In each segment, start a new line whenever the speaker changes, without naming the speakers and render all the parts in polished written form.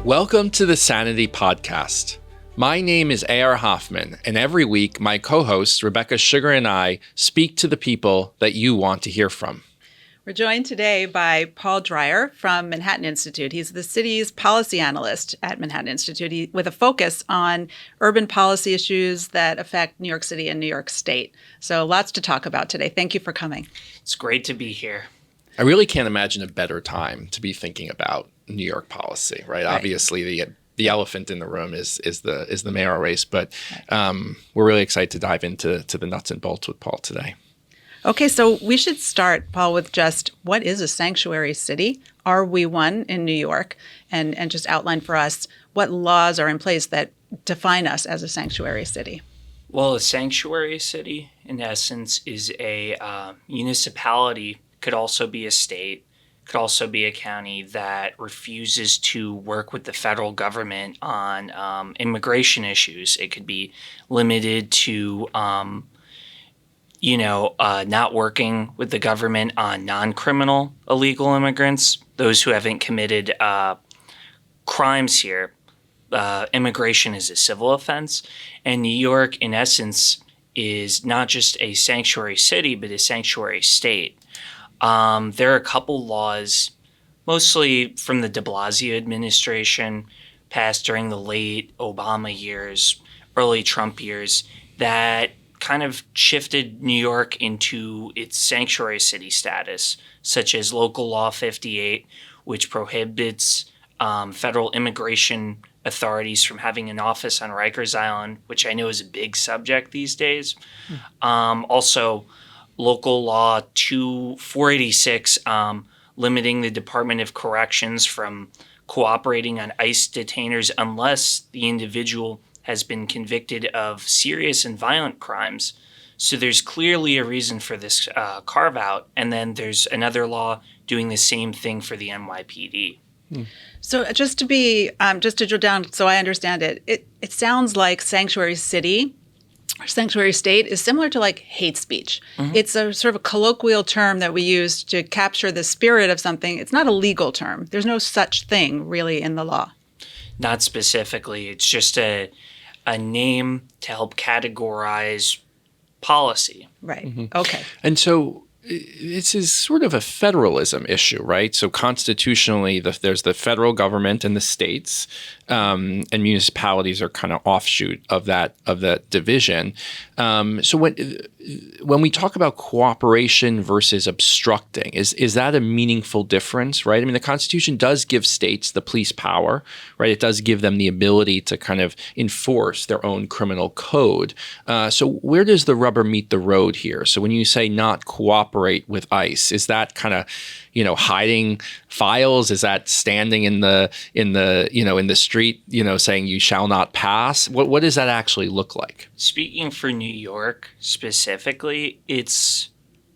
Welcome to the Sanity podcast. My name is A.R. Hoffman, and every week my co-hosts Rebecca Sugar and I speak to the people that you want to hear from.
We're joined today by Paul Dreyer from Manhattan Institute. He's the city's policy analyst at Manhattan Institute with a focus on urban policy issues that affect New York City and New York State. So lots to talk about today. Thank you for coming.
It's great to be here.
I really can't imagine a better time to be thinking about New York policy, right? Obviously, the elephant in the room is the mayoral race, but we're really excited to dive into the nuts and bolts with Paul today.
Okay, so we should start, Paul, with just what is a sanctuary city? Are we one in New York? And just outline for us what laws are in place that define us as a sanctuary city.
Well, a sanctuary city, in essence, is a municipality, could also be a state, could also be a county that refuses to work with the federal government on immigration issues. It could be limited to not working with the government on non-criminal illegal immigrants, those who haven't committed crimes here. Immigration is a civil offense. And New York, in essence, is not just a sanctuary city, but a sanctuary state. There are a couple laws, mostly from the de Blasio administration, passed during the late Obama years, early Trump years, that kind of shifted New York into its sanctuary city status, such as Local Law 58, which prohibits federal immigration authorities from having an office on Rikers Island, which I know is a big subject these days. Also, Local Law 486, limiting the Department of Corrections from cooperating on ICE detainers unless the individual has been convicted of serious and violent crimes. So there's clearly a reason for this carve-out. And then there's another law doing the same thing for the NYPD.
So just to drill down so I understand it, it sounds like sanctuary city or sanctuary state is similar to like hate speech. Mm-hmm. It's a sort of a colloquial term that we use to capture the spirit of something. It's not a legal term. There's no such thing really in the law.
Not specifically. It's just a name to help categorize policy.
Right. Mm-hmm. Okay.
And so this is sort of a federalism issue, right? So constitutionally, there's the federal government and the states, and municipalities are kind of offshoot of that division. So when we talk about cooperation versus obstructing, is that a meaningful difference, right? I mean, the Constitution does give states the police power, right? It does give them the ability to kind of enforce their own criminal code. So where does the rubber meet the road here? So when you say not cooperate with ICE, is that kind of, hiding files? Is that standing in the street, saying you shall not pass? What does that actually look like?
Speaking for New York specifically, it's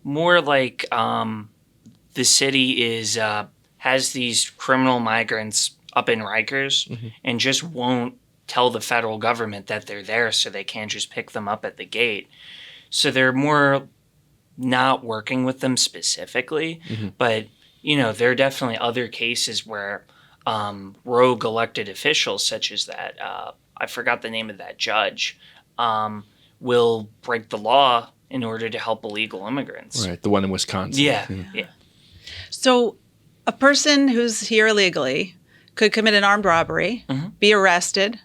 more like the city has these criminal migrants up in Rikers, mm-hmm. and just won't tell the federal government that they're there, so they can't just pick them up at the gate. So they're more not working with them specifically, mm-hmm. but there are definitely other cases where rogue elected officials, such as that I forgot the name of that judge, will break the law in order to help illegal immigrants.
Right, the one in Wisconsin.
Yeah.
So a person who's here illegally could commit an armed robbery, mm-hmm. be arrested.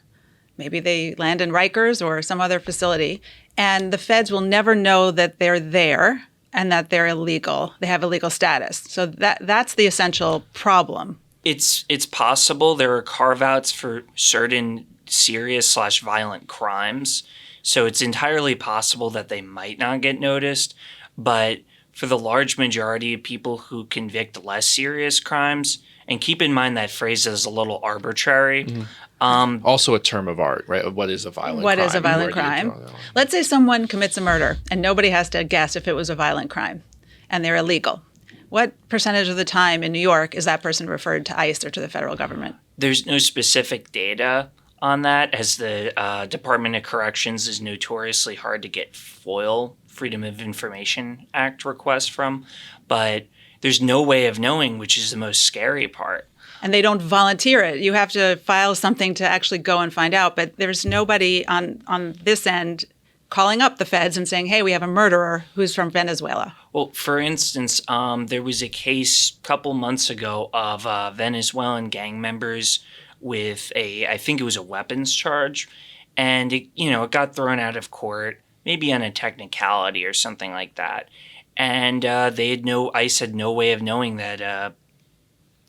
Maybe they land in Rikers or some other facility, and the feds will never know that they're there and that they're illegal. They have illegal status. So that's the essential problem.
It's possible. There are carve-outs for certain serious/violent crimes. So it's entirely possible that they might not get noticed. But for the large majority of people who convict less serious crimes, and keep in mind that phrase is a little arbitrary. Mm-hmm.
Also a term of art, right? What is a violent crime?
What is a violent crime? Let's say someone commits a murder and nobody has to guess if it was a violent crime and they're illegal. What percentage of the time in New York is that person referred to ICE or to the federal government?
There's no specific data on that, as the Department of Corrections is notoriously hard to get FOIL, Freedom of Information Act requests from. But there's no way of knowing, which is the most scary part.
and they don't volunteer it. You have to file something to actually go and find out. But there's nobody on this end calling up the feds and saying, hey, we have a murderer who's from Venezuela.
Well, for instance, there was a case a couple months ago of Venezuelan gang members with I think it was a weapons charge, and it got thrown out of court, maybe on a technicality or something like that. And ICE had no way of knowing that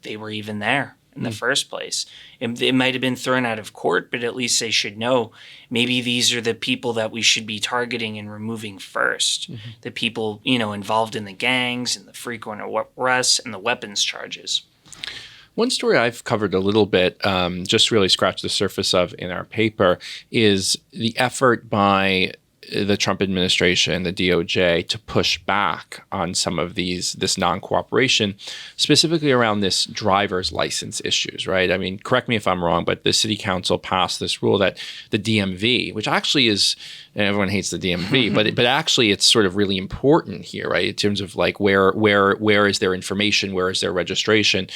they were even there in the first place. It might have been thrown out of court, but at least they should know maybe these are the people that we should be targeting and removing first. The people, involved in the gangs and the frequent arrests and the weapons charges.
One story I've covered a little bit, just really scratched the surface of in our paper, is the effort by the Trump administration, the DOJ, to push back on some of this non-cooperation, specifically around this driver's license issues, right? I mean, correct me if I'm wrong, but the city council passed this rule that the DMV, which actually is, and everyone hates the DMV, but actually it's sort of really important here, right? In terms of like where is their information, where is their registration,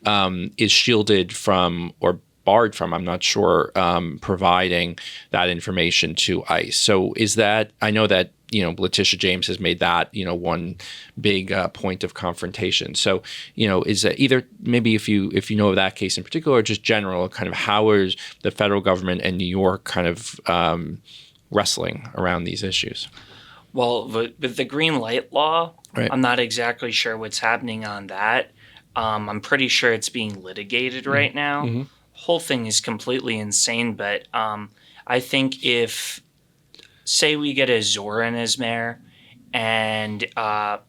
is shielded from or barred from, I'm not sure, providing that information to ICE. So is that, I know that, Letitia James has made that, one big point of confrontation. So, is that either maybe if you know of that case in particular, or just general, kind of how is the federal government and New York kind of wrestling around these issues?
Well, with the green light law,
right.
I'm not exactly sure what's happening on that. I'm pretty sure it's being litigated right now.
Mm-hmm.
Whole thing is completely insane, but I think if, say we get a Zoran as mayor and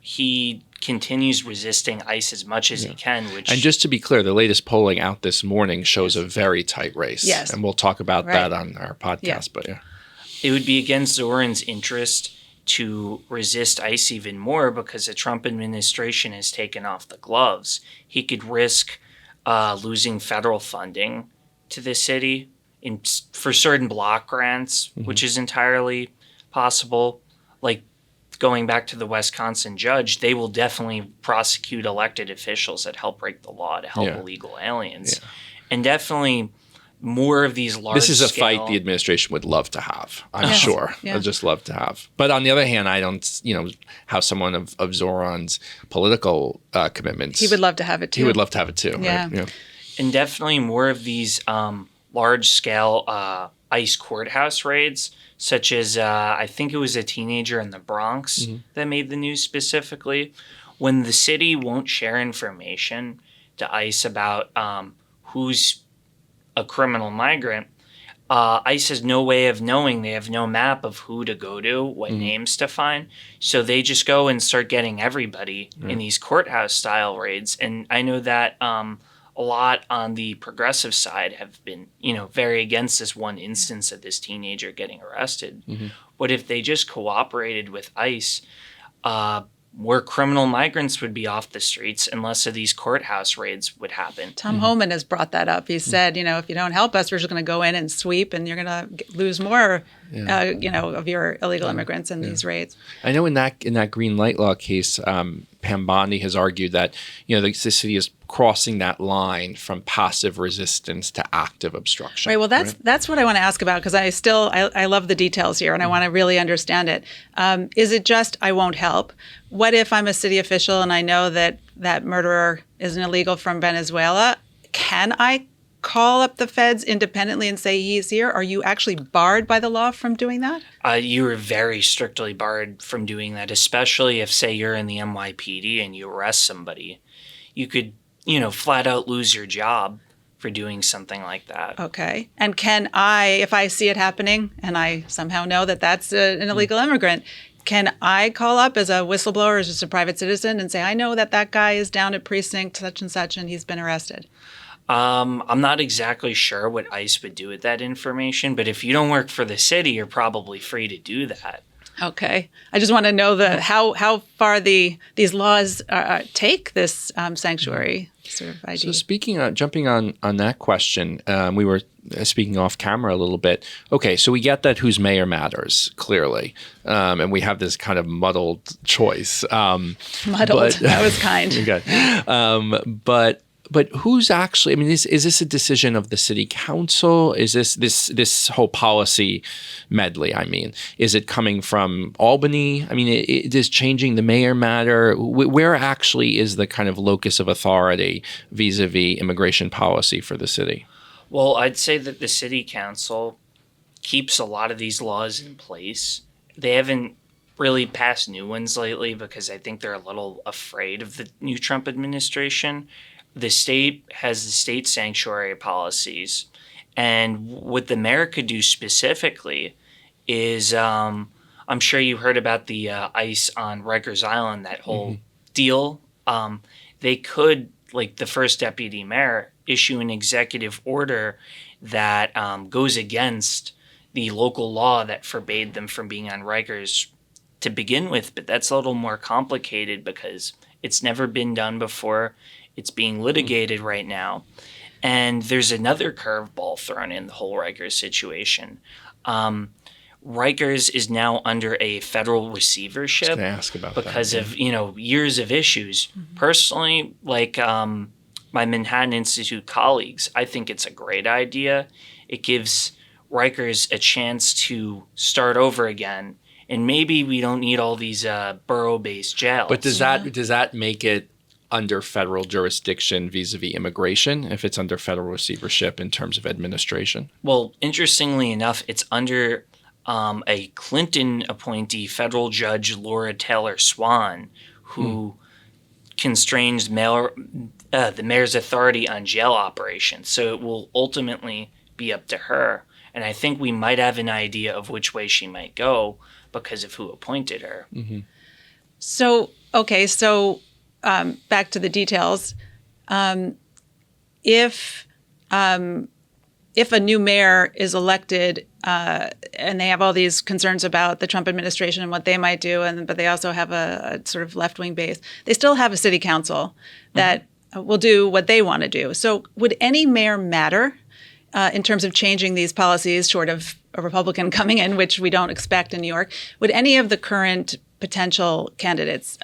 he continues resisting ICE as much as he can, which...
And just to be clear, the latest polling out this morning shows a very tight race.
Yes.
And we'll talk about that on our podcast, but yeah.
It would be against Zoran's interest to resist ICE even more because the Trump administration has taken off the gloves. He could risk losing federal funding to the city for certain block grants, which is entirely possible. Like going back to the Wisconsin judge, they will definitely prosecute elected officials that help break the law to help illegal aliens. And definitely more of these large
This is a
scale...
fight the administration would love to have, I'm sure.
Yeah.
I'd just love to have. But on the other hand, I don't, how someone of Zoran's political commitments...
He would love to have it too.
He would love to have it too,
Yeah.
right? Yeah.
And definitely more of these large-scale ICE courthouse raids, such as I think it was a teenager in the Bronx that made the news specifically. When the city won't share information to ICE about who's a criminal migrant, ICE has no way of knowing. They have no map of who to go to, what names to find. So they just go and start getting everybody in these courthouse-style raids. And I know that a lot on the progressive side have been, very against this one instance of this teenager getting arrested. But if they just cooperated with ICE, more criminal migrants would be off the streets and less of these courthouse raids would happen.
Tom Homan has brought that up. He said, if you don't help us, we're just going to go in and sweep and you're going to lose more, of your illegal immigrants in these raids.
I know in that green light law case, Pam Bondi has argued that, the city is crossing that line from passive resistance to active obstruction.
Right. Well, that's what I want to ask about because I love the details here and I want to really understand it. Is it just I won't help? What if I'm a city official and I know that murderer is an illegal from Venezuela? Can I call up the feds independently and say he's here? Are you actually barred by the law from doing that?
You are very strictly barred from doing that, especially if, say, you're in the NYPD and you arrest somebody. You could, flat out lose your job for doing something like that.
Okay. And can I, if I see it happening and I somehow know that that's an illegal immigrant, can I call up as a whistleblower, as just a private citizen and say, I know that guy is down at precinct such and such and he's been arrested?
I'm not exactly sure what ICE would do with that information, but if you don't work for the city, you're probably free to do that.
Okay. I just want to know how far these laws take this sanctuary sort of idea.
So jumping on that question, we were speaking off camera a little bit. Okay, so we get that who's mayor matters, clearly. And we have this kind of muddled choice.
Muddled. That was kind.
Okay. But who's actually? I mean, is this a decision of the city council? Is this whole policy medley? I mean, is it coming from Albany? I mean, does changing the mayor matter? Where actually is the kind of locus of authority vis-a-vis immigration policy for the city?
Well, I'd say that the city council keeps a lot of these laws in place. They haven't really passed new ones lately because I think they're a little afraid of the new Trump administration. The state has the state sanctuary policies. And what the mayor could do specifically is I'm sure you heard about the ICE on Rikers Island, that whole deal. They could, like the first deputy mayor, issue an executive order that goes against the local law that forbade them from being on Rikers to begin with. But that's a little more complicated because it's never been done before. It's being litigated right now. And there's another curveball thrown in the whole Rikers situation. Rikers is now under a federal receivership because of years of issues. Personally, like my Manhattan Institute colleagues, I think it's a great idea. It gives Rikers a chance to start over again, and maybe we don't need all these borough-based jails.
But does that make it under federal jurisdiction vis-a-vis immigration if it's under federal receivership in terms of administration?
Well, interestingly enough, it's under a Clinton appointee, federal judge Laura Taylor Swan, who constrains the mayor's authority on jail operations. So it will ultimately be up to her. And I think we might have an idea of which way she might go because of who appointed her.
So back to the details. If a new mayor is elected and they have all these concerns about the Trump administration and what they might do, but they also have a sort of left-wing base, they still have a city council that will do what they want to do. So would any mayor matter in terms of changing these policies, short of a Republican coming in, which we don't expect in New York? Would any of the current potential candidates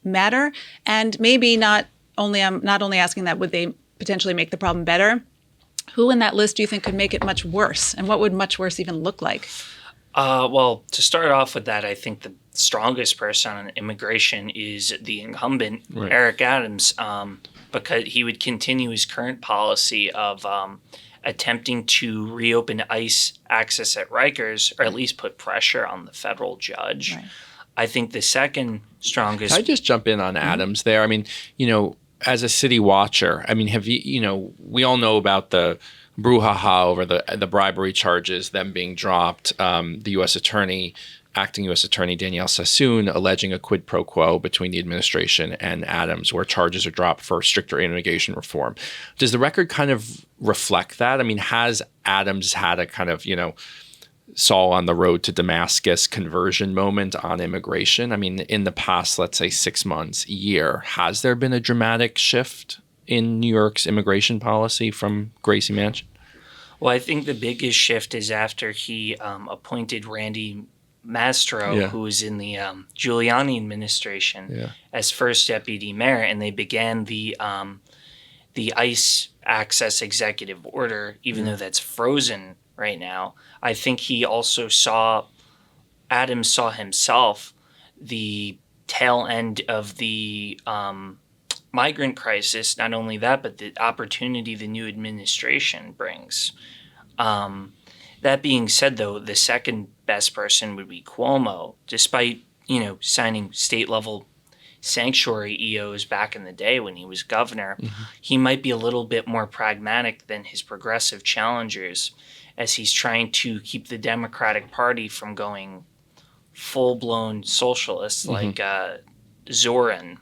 matter? And maybe not only asking that, would they potentially make the problem better? Who in that list do you think could make it much worse? And what would much worse even look like?
Well, to start off with that, I think the strongest person on immigration is the incumbent, Eric Adams, because he would continue his current policy of attempting to reopen ICE access at Rikers, or at least put pressure on the federal judge. Right. I think the second strongest...
Can I just jump in on Adams there? I mean, as a city watcher, I mean, have you, we all know about the brouhaha over the bribery charges, them being dropped. The acting U.S. Attorney Danielle Sassoon alleging a quid pro quo between the administration and Adams, where charges are dropped for stricter immigration reform. Does the record kind of reflect that? I mean, has Adams had a kind of, Saul on the road to Damascus conversion moment on immigration? I mean, in the past, let's say 6 months, year, has there been a dramatic shift in New York's immigration policy from Gracie Mansion?
Well, I think the biggest shift is after he appointed Randy Mastro, who was in the Giuliani administration, as first deputy mayor, and they began the ICE access executive order, even though that's frozen right now. I think he also Adams saw himself the tail end of the migrant crisis. Not only that, but the opportunity the new administration brings. That being said, though, the second best person would be Cuomo, despite, signing state-level sanctuary EOs back in the day when he was governor. He might be a little bit more pragmatic than his progressive challengers, as he's trying to keep the Democratic Party from going full-blown socialist like Zoran.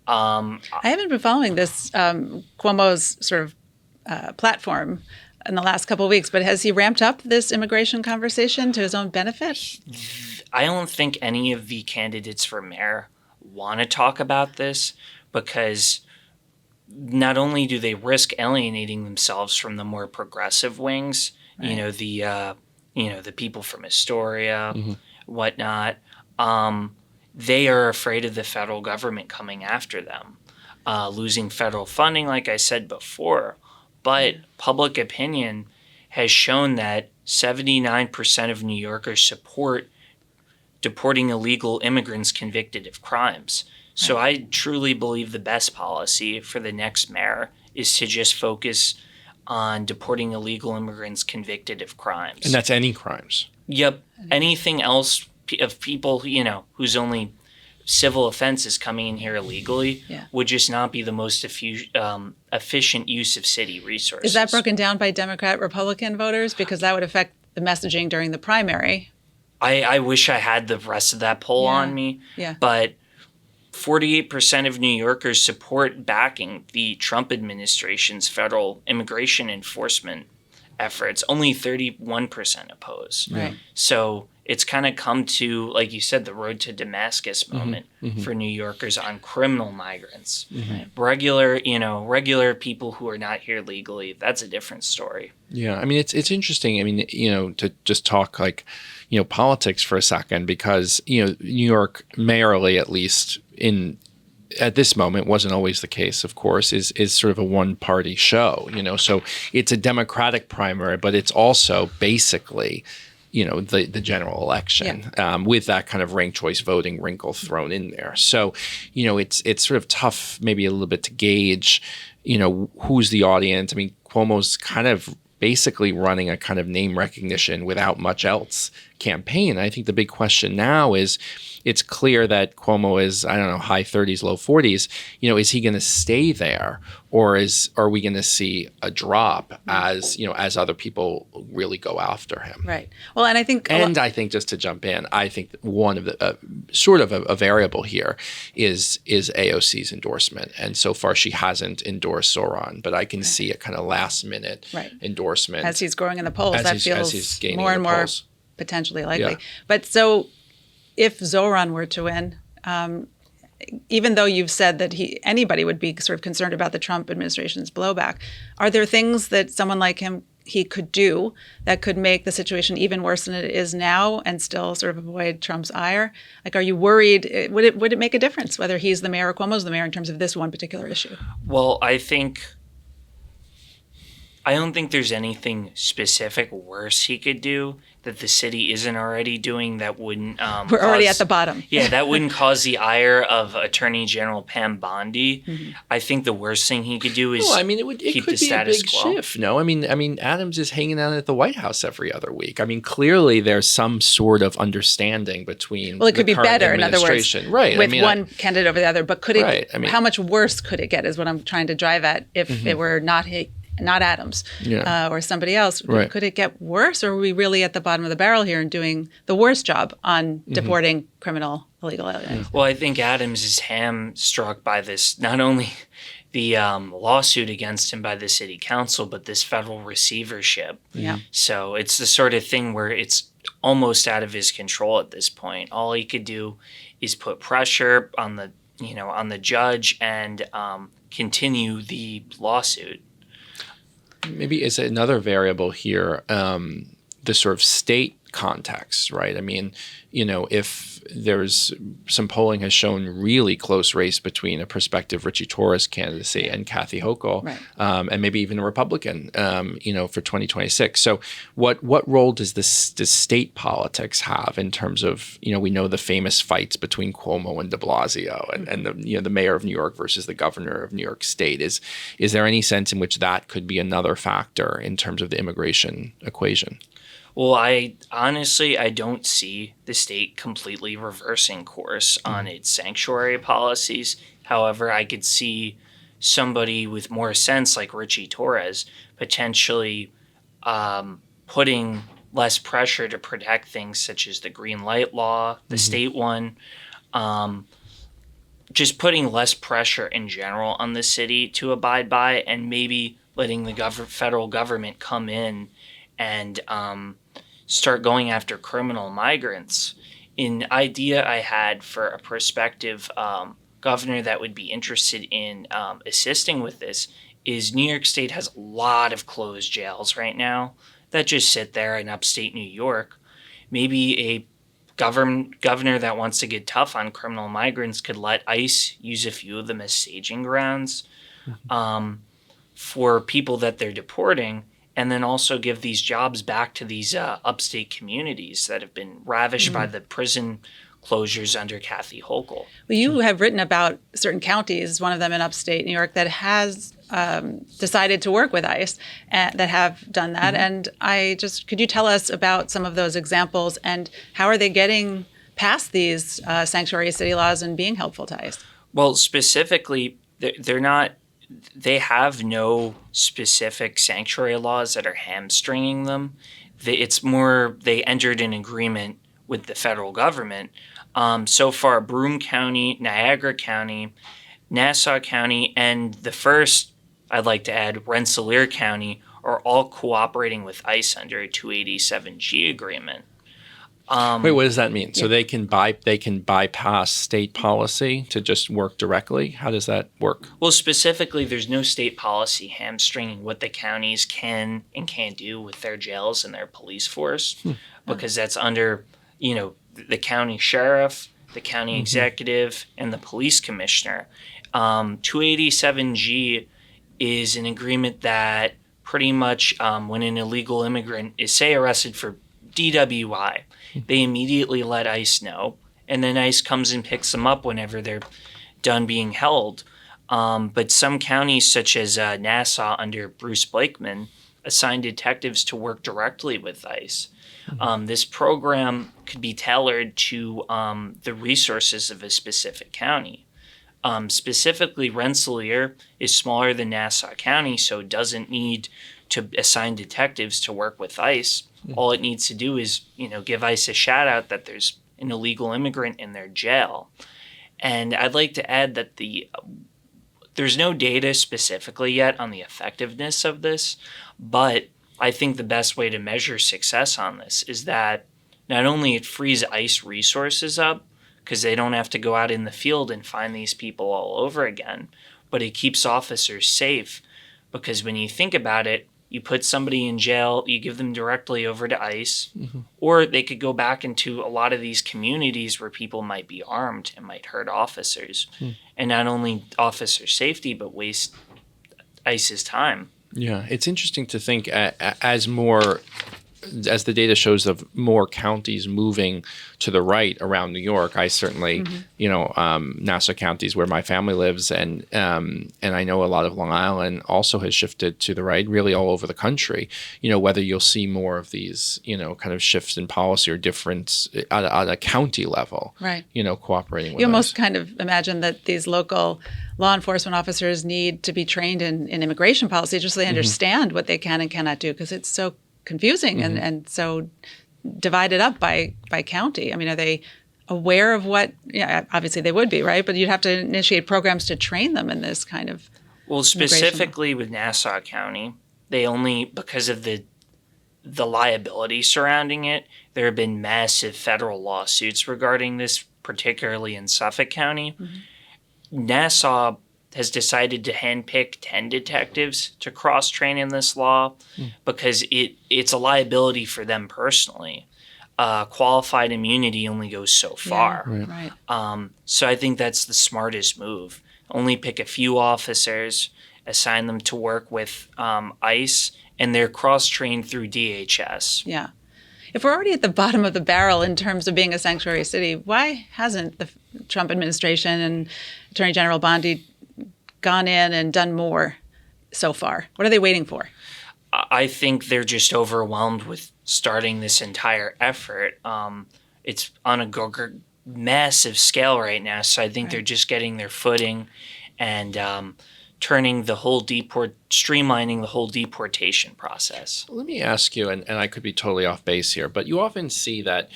I haven't been following this Cuomo's sort of platform in the last couple of weeks, but has he ramped up this immigration conversation to his own benefit?
I don't think any of the candidates for mayor want to talk about this, because not only do they risk alienating themselves from the more progressive wings, the people from Astoria, whatnot, they are afraid of the federal government coming after them. losing federal funding, like I said before. But public opinion has shown that 79% of New Yorkers support deporting illegal immigrants convicted of crimes. So I truly believe the best policy for the next mayor is to just focus on deporting illegal immigrants convicted of crimes.
And that's any crimes.
Yep. Anything else of people, whose only civil offense is coming in here illegally would just not be the most efficient use of city resources.
Is that broken down by Democrat, Republican voters? Because that would affect the messaging during the primary.
I wish I had the rest of that poll on me.
Yeah.
But 48% of New Yorkers support backing the Trump administration's federal immigration enforcement efforts. Only 31% oppose.
Right.
So it's kind of come to, like you said, the road to Damascus moment for New Yorkers on criminal migrants. Regular people who are not here legally, that's a different story.
Yeah, I mean, it's interesting. I mean, to just talk politics for a second, because, New York mayorally, at least at this moment, wasn't always the case, of course, is sort of a one-party show, so it's a Democratic primary, but it's also basically, the general election with that kind of ranked choice voting wrinkle thrown in there. So, it's sort of tough maybe a little bit to gauge, who's the audience. I mean, Cuomo's kind of basically running a kind of name recognition without much else campaign. I think the big question now is, it's clear that Cuomo is, I don't know, high 30s, low 40s. Is he going to stay there, or are we going to see a drop as other people really go after him?
Right. Well, and I think,
I think, just to jump in, I think one of the sort of a variable here is AOC's endorsement, and so far she hasn't endorsed Zoran, but I can see a kind of last minute endorsement
as he's growing in the polls. That feels more and more potentially likely.
Yeah.
But so, if Zoran were to win, even though you've said that anybody would be sort of concerned about the Trump administration's blowback, are there things that someone like him he could do that could make the situation even worse than it is now and still sort of avoid Trump's ire? Like, are you worried? Would it make a difference whether he's the mayor or Cuomo's the mayor in terms of this one particular issue?
Well, I don't think there's anything specific worse he could do that the city isn't already doing that wouldn't
We're already at the bottom.
Yeah, that wouldn't cause the ire of Attorney General Pam Bondi. I think the worst thing he could do is keep the status quo.
Shift. No, I mean Adams is hanging out at the White House every other week. I mean, clearly there's some sort of understanding between.
Well, it could be better, in other words,
right?
With one candidate over the other. But could it?
Right.
How much worse could it get? Is what I'm trying to drive at. If it were not Adams or somebody else, could it get worse, or are we really at the bottom of the barrel here and doing the worst job on deporting criminal illegal aliens?
Well, I think Adams is hamstruck by this, not only the lawsuit against him by the city council, but this federal receivership.
Yeah.
So it's the sort of thing where it's almost out of his control at this point. All he could do is put pressure on the judge and continue the lawsuit.
Maybe is another variable here, the sort of state context, right? I mean, if there's some polling has shown really close race between a prospective Richie Torres candidacy and Kathy Hochul, and maybe even a Republican, for 2026. So what role does state politics have in terms of, we know the famous fights between Cuomo and de Blasio and the mayor of New York versus the governor of New York State. Is there any sense in which that could be another factor in terms of the immigration equation?
Well, I don't see the state completely reversing course on its sanctuary policies. However, I could see somebody with more sense like Richie Torres potentially putting less pressure to protect things such as the green light law, the state one, just putting less pressure in general on the city to abide by, and maybe letting the federal government come in and start going after criminal migrants. An idea I had for a prospective governor that would be interested in assisting with this is New York State has a lot of closed jails right now that just sit there in upstate New York. Maybe a governor that wants to get tough on criminal migrants could let ICE use a few of them as staging grounds for people that they're deporting, and then also give these jobs back to these upstate communities that have been ravished by the prison closures under Kathy Hochul.
Well, you have written about certain counties, one of them in upstate New York, that has decided to work with ICE that have done that. And could you tell us about some of those examples and how are they getting past these sanctuary city laws and being helpful to ICE?
Well, specifically, they have no specific sanctuary laws that are hamstringing them. It's more they entered an agreement with the federal government. So far, Broome County, Niagara County, Nassau County, and the first, I'd like to add, Rensselaer County, are all cooperating with ICE under a 287G agreement.
Wait, what does that mean? So they can bypass state policy to just work directly? How does that work?
Well, specifically, there's no state policy hamstringing what the counties can and can't do with their jails and their police force, because that's under, the county sheriff, the county executive, and the police commissioner. 287G is an agreement that pretty much when an illegal immigrant is, say, arrested for DWI, they immediately let ICE know, and then ICE comes and picks them up whenever they're done being held. But some counties, such as Nassau under Bruce Blakeman, assign detectives to work directly with ICE. This program could be tailored to the resources of a specific county. Specifically, Rensselaer is smaller than Nassau County, so it doesn't need to assign detectives to work with ICE. All it needs to do is, give ICE a shout out that there's an illegal immigrant in their jail. And I'd like to add that there's no data specifically yet on the effectiveness of this, but I think the best way to measure success on this is that not only it frees ICE resources up, because they don't have to go out in the field and find these people all over again, but it keeps officers safe, because when you think about it, you put somebody in jail, you give them directly over to ICE, or they could go back into a lot of these communities where people might be armed and might hurt officers. And not only officer safety, but waste ICE's time.
Yeah, it's interesting to think as the data shows of more counties moving to the right around New York. I certainly, Nassau County is where my family lives, and I know a lot of Long Island also has shifted to the right, really all over the country. Whether you'll see more of these, kind of shifts in policy or difference at a county level,
right?
Cooperating with
you almost
us.
kind of imagine that these local law enforcement officers need to be trained in immigration policy just so they understand what they can and cannot do, because it's so confusing and so divided up by county. I mean, are they aware of what? Yeah, obviously they would be, right? But you'd have to initiate programs to train them in this kind of.
Well, specifically with Nassau County, they only, because of the liability surrounding it, there have been massive federal lawsuits regarding this, particularly in Suffolk County. Nassau has decided to handpick 10 detectives to cross-train in this law because it's a liability for them personally. Qualified immunity only goes so far.
Yeah, right.
So I think that's the smartest move. Only pick a few officers, assign them to work with ICE, and they're cross-trained through DHS.
Yeah. If we're already at the bottom of the barrel in terms of being a sanctuary city, why hasn't the Trump administration and Attorney General Bondi gone in and done more so far? What are they waiting for?
I think they're just overwhelmed with starting this entire effort. It's on a massive scale right now, so I think they're just getting their footing and streamlining the whole deportation process.
Let me ask you, and I could be totally off base here, but you often see that,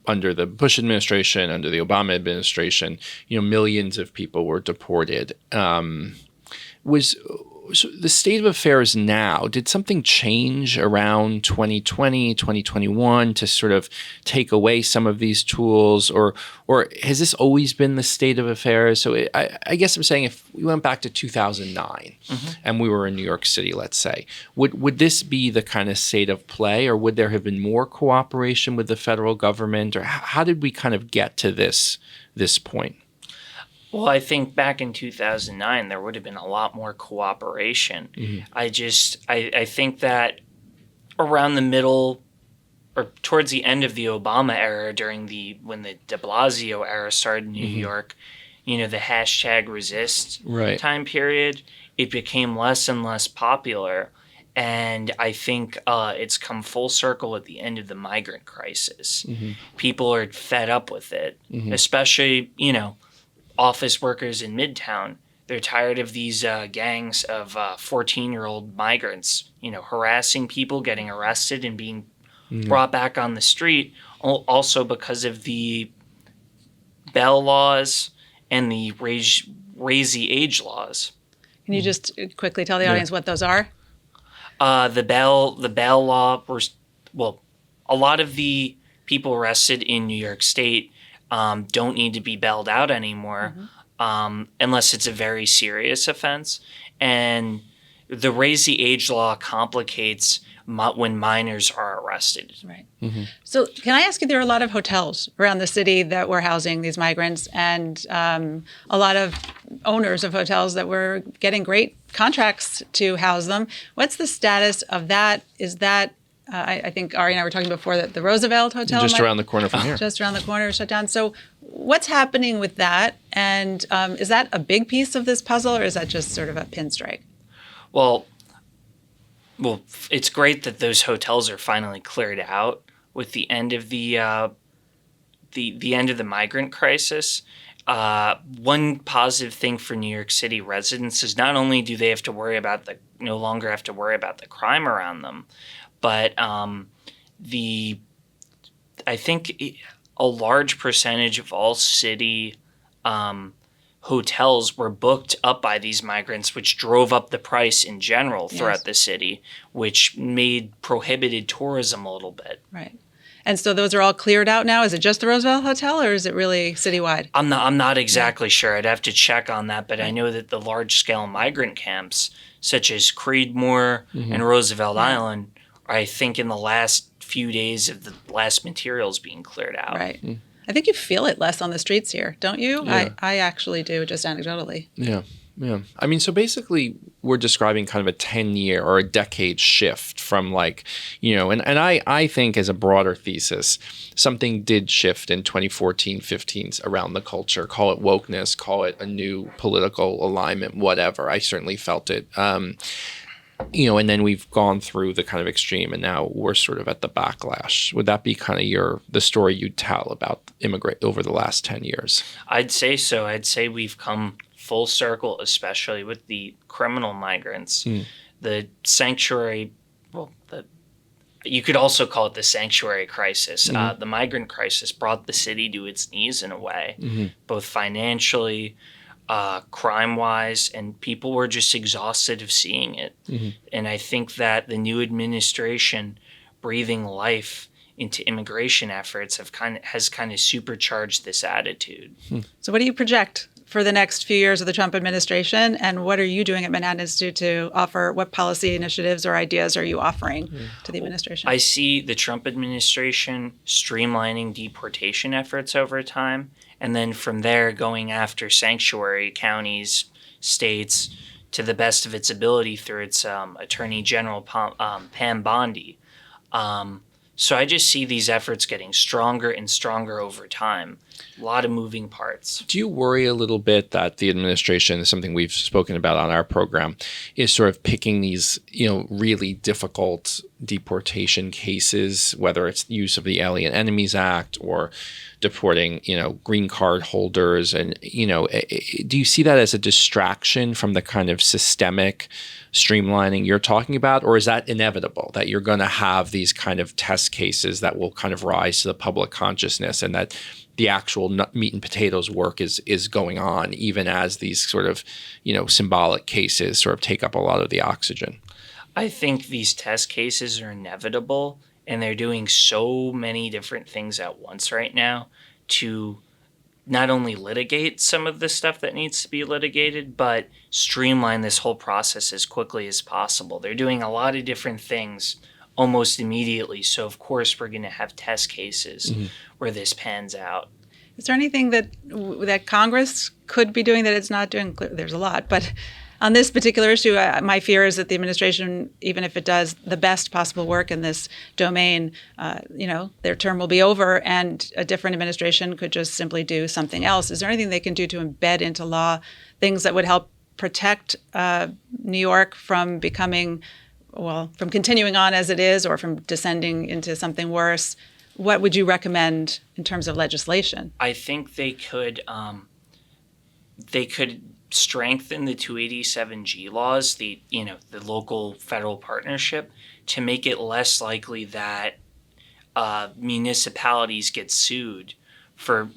under the Bush administration, under the Obama administration, millions of people were deported. So the state of affairs now, did something change around 2020, 2021 to sort of take away some of these tools, or has this always been the state of affairs? So I guess I'm saying if we went back to 2009 and we were in New York City, let's say, would this be the kind of state of play, or would there have been more cooperation with the federal government, or how did we kind of get to this point?
Well, I think back in 2009, there would have been a lot more cooperation. I think that around the middle or towards the end of the Obama era, when the de Blasio era started in New York, the hashtag resist time period, it became less and less popular. And I think it's come full circle at the end of the migrant crisis. People are fed up with it, especially, office workers in Midtown. They're tired of these gangs of 14-year-old migrants, harassing people, getting arrested, and being brought back on the street. Also because of the bail laws and the raise the age laws.
Can you just quickly tell the audience what those are?
The bail law a lot of the people arrested in New York State don't need to be bailed out anymore unless it's a very serious offense. And the raise the age law complicates when minors are arrested.
Right. So can I ask you, there are a lot of hotels around the city that were housing these migrants, and a lot of owners of hotels that were getting great contracts to house them. What's the status of that? Is that I think Ari and I were talking before that the Roosevelt Hotel
just around the corner from here.
Just around the corner, shut down. So what's happening with that? And is that a big piece of this puzzle, or is that just sort of a pinstrike?
Well, it's great that those hotels are finally cleared out with the end of the end of the migrant crisis. One positive thing for New York City residents is not only do they have to worry about no longer have to worry about the crime around them, but I think a large percentage of all city hotels were booked up by these migrants, which drove up the price in general throughout the city, which prohibited tourism a little bit.
Right. And so those are all cleared out now? Is it just the Roosevelt Hotel, or is it really citywide?
I'm not exactly sure. I'd have to check on that, but I know that the large-scale migrant camps, such as Creedmoor and Roosevelt Island, are, I think, in the last few days of the last materials being cleared out.
Right. I think you feel it less on the streets here, don't you?
Yeah.
I actually do, just anecdotally.
Yeah. Yeah. I mean, so basically we're describing kind of a 10-year or a decade shift from and I think as a broader thesis, something did shift in 2014, 15 around the culture. Call it wokeness, call it a new political alignment, whatever. I certainly felt it. And then we've gone through the kind of extreme, and now we're sort of at the backlash. Would that be kind of the story you'd tell about immigrant over the last 10 years?
I'd say so. I'd say we've come full circle, especially with the criminal migrants. The sanctuary, you could also call it the sanctuary crisis. The migrant crisis brought the city to its knees in a way, both financially, crime-wise, and people were just exhausted of seeing it. And I think that the new administration breathing life into immigration efforts has kind of supercharged this attitude.
So what do you project for the next few years of the Trump administration, and what are you doing at Manhattan Institute to offer? What policy initiatives or ideas are you offering to the administration?
I see the Trump administration streamlining deportation efforts over time, and then from there going after sanctuary counties, states, to the best of its ability through its Attorney General Pam Bondi. So I just see these efforts getting stronger and stronger over time. A lot of moving parts.
Do you worry a little bit that the administration, something we've spoken about on our program, is sort of picking these, really difficult deportation cases, whether it's use of the Alien Enemies Act or deporting, green card holders, and do you see that as a distraction from the kind of systemic streamlining you're talking about, or is that inevitable that you're going to have these kind of test cases that will kind of rise to the public consciousness, and that the actual meat and potatoes work is going on, even as these sort of, symbolic cases sort of take up a lot of the oxygen?
I think these test cases are inevitable, and they're doing so many different things at once right now to not only litigate some of the stuff that needs to be litigated, but streamline this whole process as quickly as possible. They're doing a lot of different things almost immediately. So, of course, we're going to have test cases where this pans out.
Is there anything that Congress could be doing that it's not doing? There's a lot, but on this particular issue, my fear is that the administration, even if it does the best possible work in this domain, their term will be over, and a different administration could just simply do something else. Is there anything they can do to embed into law things that would help protect New York from from continuing on as it is, or from descending into something worse? What would you recommend in terms of legislation?
I think they could strengthen the 287G laws, the local federal partnership, to make it less likely that municipalities get sued for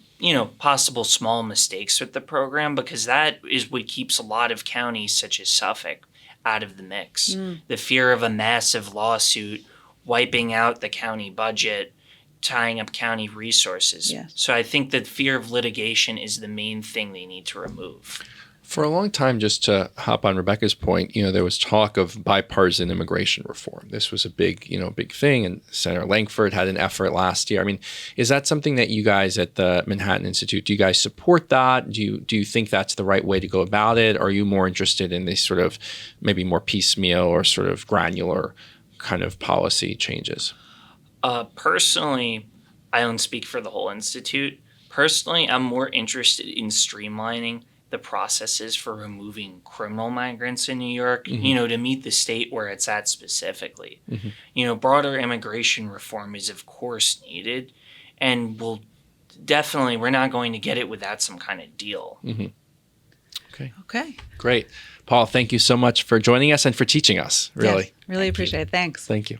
possible small mistakes with the program, because that is what keeps a lot of counties such as Suffolk out of the mix. The fear of a massive lawsuit wiping out the county budget, tying up county resources.
Yes.
So I think that fear of litigation is the main thing they need to remove.
For a long time, just to hop on Rebecca's point, there was talk of bipartisan immigration reform. This was a big thing, and Senator Langford had an effort last year. I mean, is that something that you guys at the Manhattan Institute, do you guys support that? Do you think that's the right way to go about it? Or are you more interested in these sort of maybe more piecemeal or sort of granular kind of policy changes?
Personally, I don't speak for the whole institute. Personally, I'm more interested in streamlining the processes for removing criminal migrants in New York, to meet the state where it's at specifically. Broader immigration reform is, of course, needed, and we're not going to get it without some kind of deal.
Okay.
Great. Paul, thank you so much for joining us and for teaching us, really.
Yes, really appreciate it. Thanks.
Thank you.